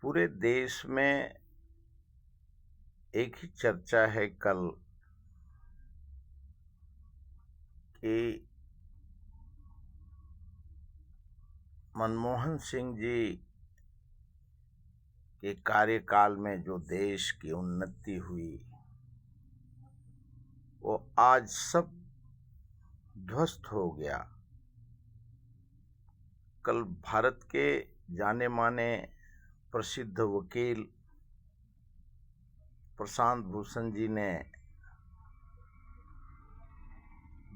पूरे देश में एक ही चर्चा है कल कि मनमोहन सिंह जी के कार्यकाल में जो देश की उन्नति हुई वो आज सब ध्वस्त हो गया। कल भारत के जाने माने प्रसिद्ध वकील प्रशांत भूषण जी ने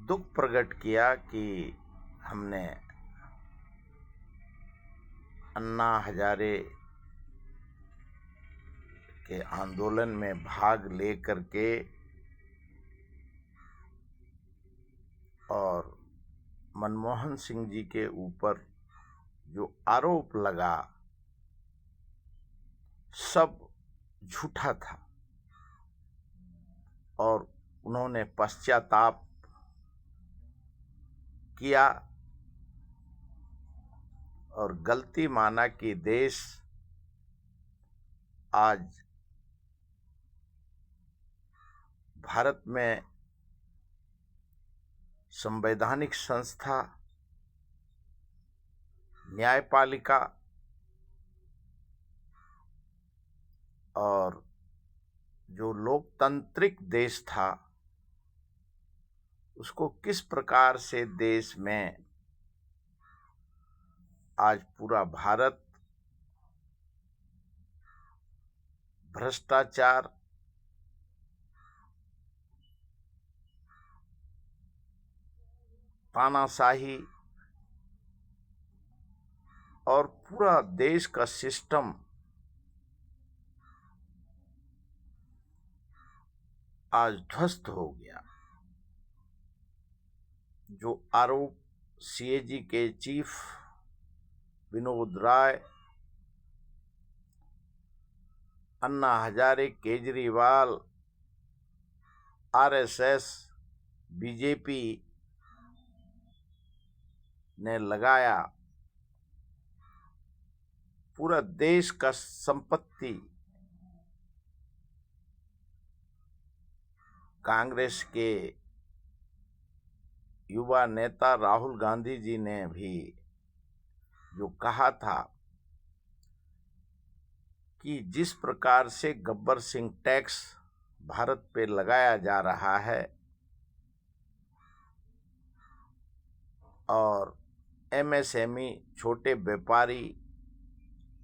दुख प्रकट किया कि हमने अन्ना हजारे के आंदोलन में भाग लेकर के और मनमोहन सिंह जी के ऊपर जो आरोप लगा सब झूठा था और उन्होंने पश्चाताप किया और गलती माना कि देश आज भारत में संवैधानिक संस्था, न्यायपालिका और जो लोकतांत्रिक देश था उसको किस प्रकार से देश में आज पूरा भारत भ्रष्टाचार, तानाशाही और पूरा देश का सिस्टम आज ध्वस्त हो गया। जो आरोप सीएजी के chief Vinod Rai, Anna Hazare, Kejriwal, RSS, BJP ने लगाया, पूरा देश का संपत्ति कांग्रेस के युवा नेता राहुल गांधी जी ने भी जो कहा था कि जिस प्रकार से गब्बर सिंह टैक्स भारत पे लगाया जा रहा है और एमएसएमई, छोटे व्यापारी,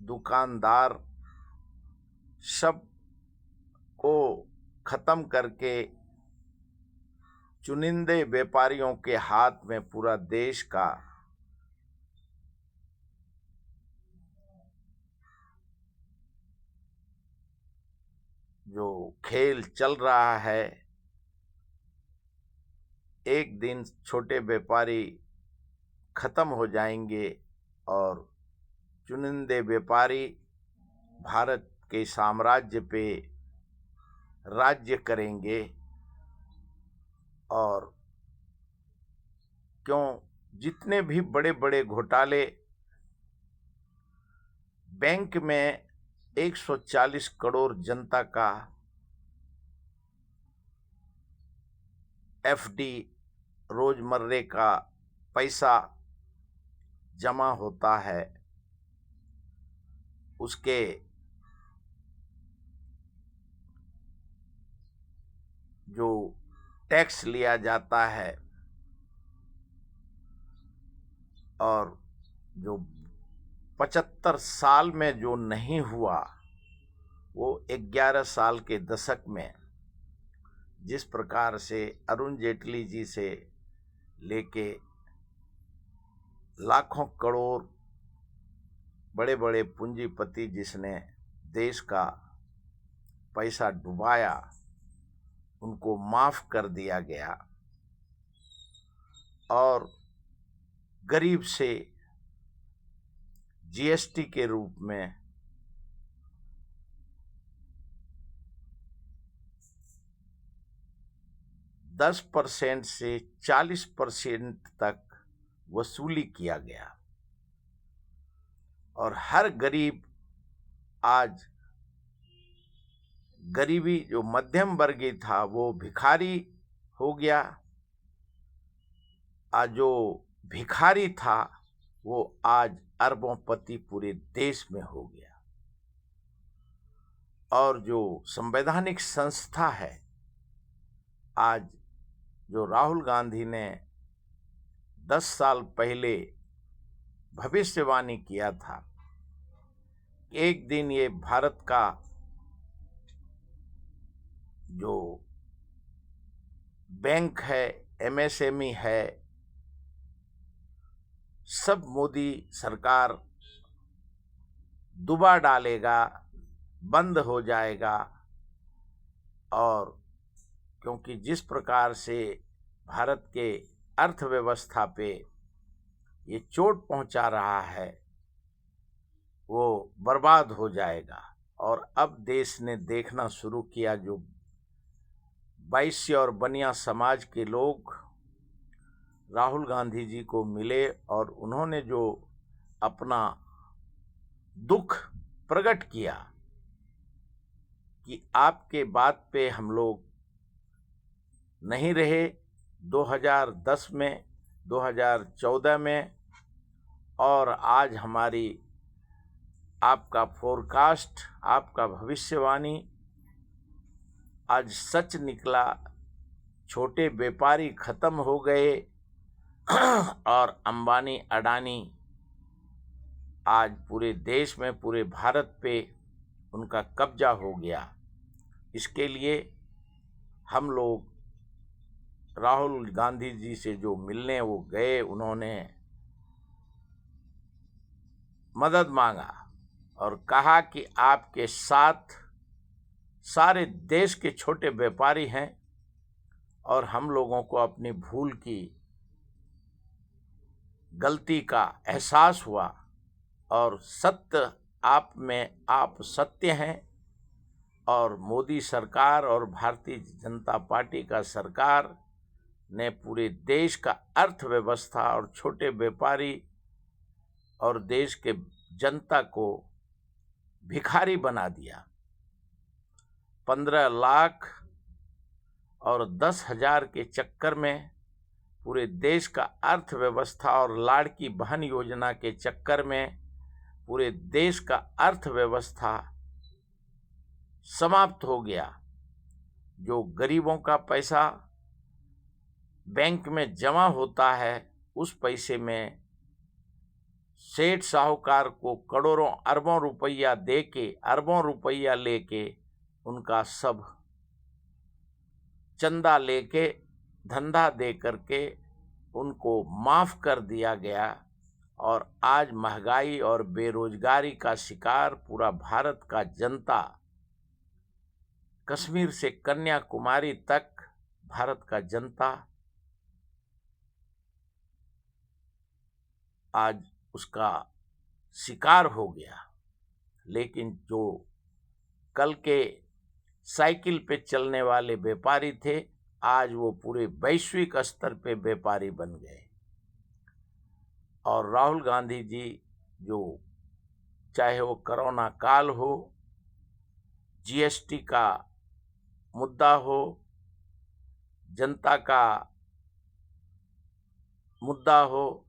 दुकानदार सब को खत्म करके चुनिंदे व्यापारियों के हाथ में पूरा देश का जो खेल चल रहा है, एक दिन छोटे व्यापारी खत्म हो जाएंगे और चुनिंदे व्यापारी भारत के साम्राज्य पे राज्य करेंगे। और क्यों जितने भी बड़े बड़े घोटाले, बैंक में 140 करोड़ जनता का एफडी, रोजमर्रे का पैसा जमा होता है, उसके जो टैक्स लिया जाता है और जो 75 साल में जो नहीं हुआ वो 11 साल के दशक में जिस प्रकार से अरुण जेटली जी से लेके लाखों करोड़ बड़े बड़े पूंजीपति जिसने देश का पैसा डुबाया, उनको माफ कर दिया गया और गरीब से जीएसटी के रूप में 10% से 40% तक वसूली किया गया और हर गरीब आज गरीबी, जो मध्यम वर्गीय था वो भिखारी हो गया। आज जो भिखारी था वो आज अरबोंपति पूरे देश में हो गया। और जो संवैधानिक संस्था है, आज जो राहुल गांधी ने 10 साल पहले भविष्यवाणी किया था, एक दिन ये भारत का जो बैंक है, एमएसएमई है, सब मोदी सरकार डुबा डालेगा, बंद हो जाएगा। और क्योंकि जिस प्रकार से भारत के अर्थव्यवस्था पे ये चोट पहुंचा रहा है, वो बर्बाद हो जाएगा। और अब देश ने देखना शुरू किया, जो वैश्य और बनिया समाज के लोग राहुल गांधी जी को मिले और उन्होंने जो अपना दुख प्रकट किया कि आपके बात पे हम लोग नहीं रहे 2010 में, 2014 में, और आज हमारी आपका फोरकास्ट, आपका भविष्यवाणी आज सच निकला। छोटे व्यापारी खत्म हो गए और अंबानी अडानी आज पूरे देश में, पूरे भारत पे उनका कब्जा हो गया। इसके लिए हम लोग राहुल गांधी जी से जो मिलने वो गए, उन्होंने मदद मांगा और कहा कि आपके साथ सारे देश के छोटे व्यापारी हैं और हम लोगों को अपनी भूल की, गलती का एहसास हुआ और सत्य आप में, आप सत्य हैं। और मोदी सरकार और भारतीय जनता पार्टी का सरकार ने पूरे देश का अर्थव्यवस्था और छोटे व्यापारी और देश के जनता को भिखारी बना दिया। 15 लाख और 10,000 के चक्कर में पूरे देश का अर्थव्यवस्था और लाड़की बहन योजना के चक्कर में पूरे देश का अर्थव्यवस्था समाप्त हो गया। जो गरीबों का पैसा बैंक में जमा होता है, उस पैसे में सेठ साहूकार को करोड़ों अरबों रुपया दे के, अरबों रुपया लेके, उनका सब चंदा लेके, धंधा दे करके उनको माफ कर दिया गया। और आज महंगाई और बेरोजगारी का शिकार पूरा भारत का जनता, कश्मीर से कन्याकुमारी तक भारत का जनता आज उसका शिकार हो गया। लेकिन जो कल के साइकिल पे चलने वाले व्यापारी थे, आज वो पूरे वैश्विक स्तर पे व्यापारी बन गए। और राहुल गांधी जी, जो चाहे वो कोरोना काल हो, जीएसटी का मुद्दा हो, जनता का मुद्दा हो,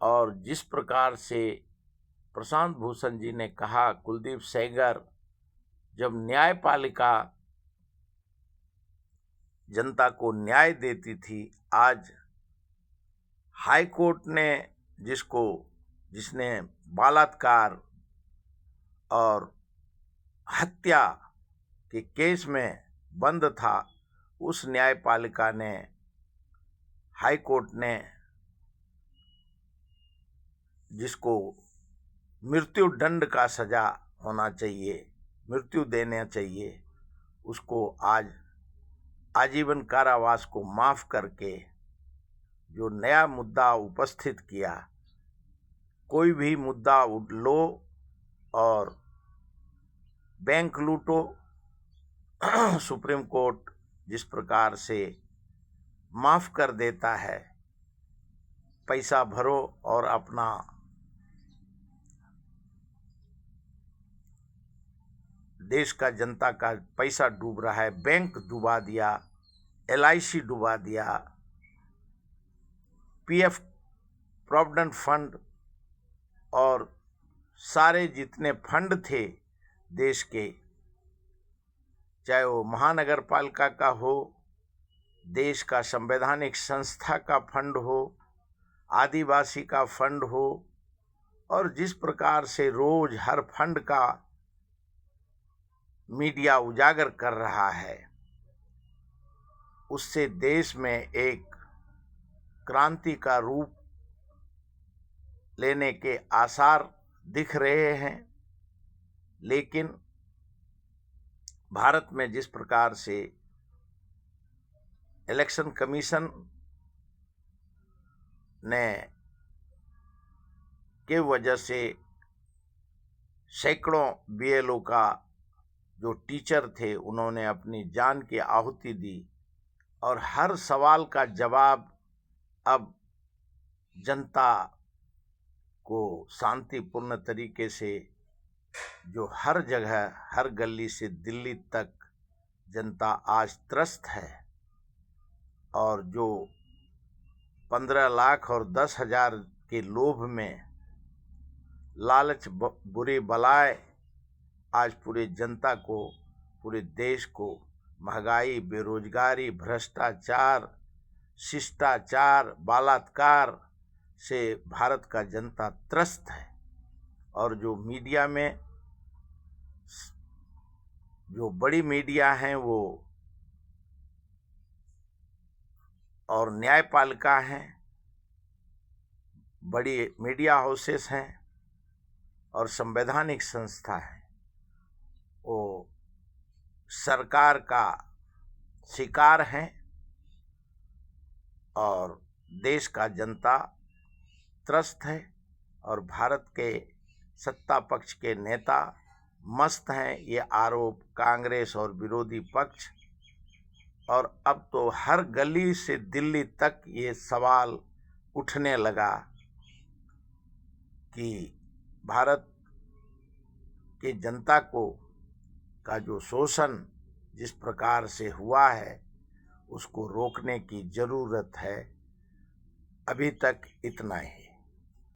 और जिस प्रकार से प्रशांत भूषण जी ने कहा, कुलदीप सेंगर, जब न्यायपालिका जनता को न्याय देती थी, आज हाई कोर्ट ने जिसने बलात्कार और हत्या के केस में बंद था, उस न्यायपालिका ने, हाई कोर्ट ने, जिसको मृत्यु दंड का सजा होना चाहिए, मृत्यु देना चाहिए, उसको आज आजीवन कारावास को माफ करके जो नया मुद्दा उपस्थित किया। कोई भी मुद्दा लो और बैंक लूटो, सुप्रीम कोर्ट जिस प्रकार से माफ कर देता है, पैसा भरो और अपना देश का जनता का पैसा डूब रहा है। बैंक डुबा दिया, LIC डुबा दिया, PF प्रोविडेंट फंड और सारे जितने फंड थे देश के, चाहे वो महानगर पालिका का हो, देश का संवैधानिक संस्था का फंड हो, आदिवासी का फंड हो, और जिस प्रकार से रोज हर फंड का मीडिया उजागर कर रहा है, उससे देश में एक क्रांति का रूप लेने के आसार दिख रहे हैं। लेकिन भारत में जिस प्रकार से इलेक्शन कमीशन ने के वजह से सैकड़ों BLO का जो टीचर थे उन्होंने अपनी जान की आहुति दी, और हर सवाल का जवाब अब जनता को शांतिपूर्ण तरीके से, जो हर जगह हर गली से दिल्ली तक जनता आज त्रस्त है, और जो 15 लाख और 10,000 के लोभ में लालच बुरी बलाए आज पूरे जनता को, पूरे देश को महंगाई, बेरोजगारी, भ्रष्टाचार, शिष्टाचार, बलात्कार से भारत का जनता त्रस्त है। और जो मीडिया में जो बड़ी मीडिया हैं वो और न्यायपालिका हैं, बड़ी मीडिया हाउसेस हैं और संवैधानिक संस्था है, वो सरकार का शिकार हैं, और देश का जनता त्रस्त है, और भारत के सत्ता पक्ष के नेता मस्त हैं। ये आरोप कांग्रेस और विरोधी पक्ष, और अब तो हर गली से दिल्ली तक ये सवाल उठने लगा कि भारत के जनता को का जो शोषण जिस प्रकार से हुआ है उसको रोकने की जरूरत है। अभी तक इतना ही।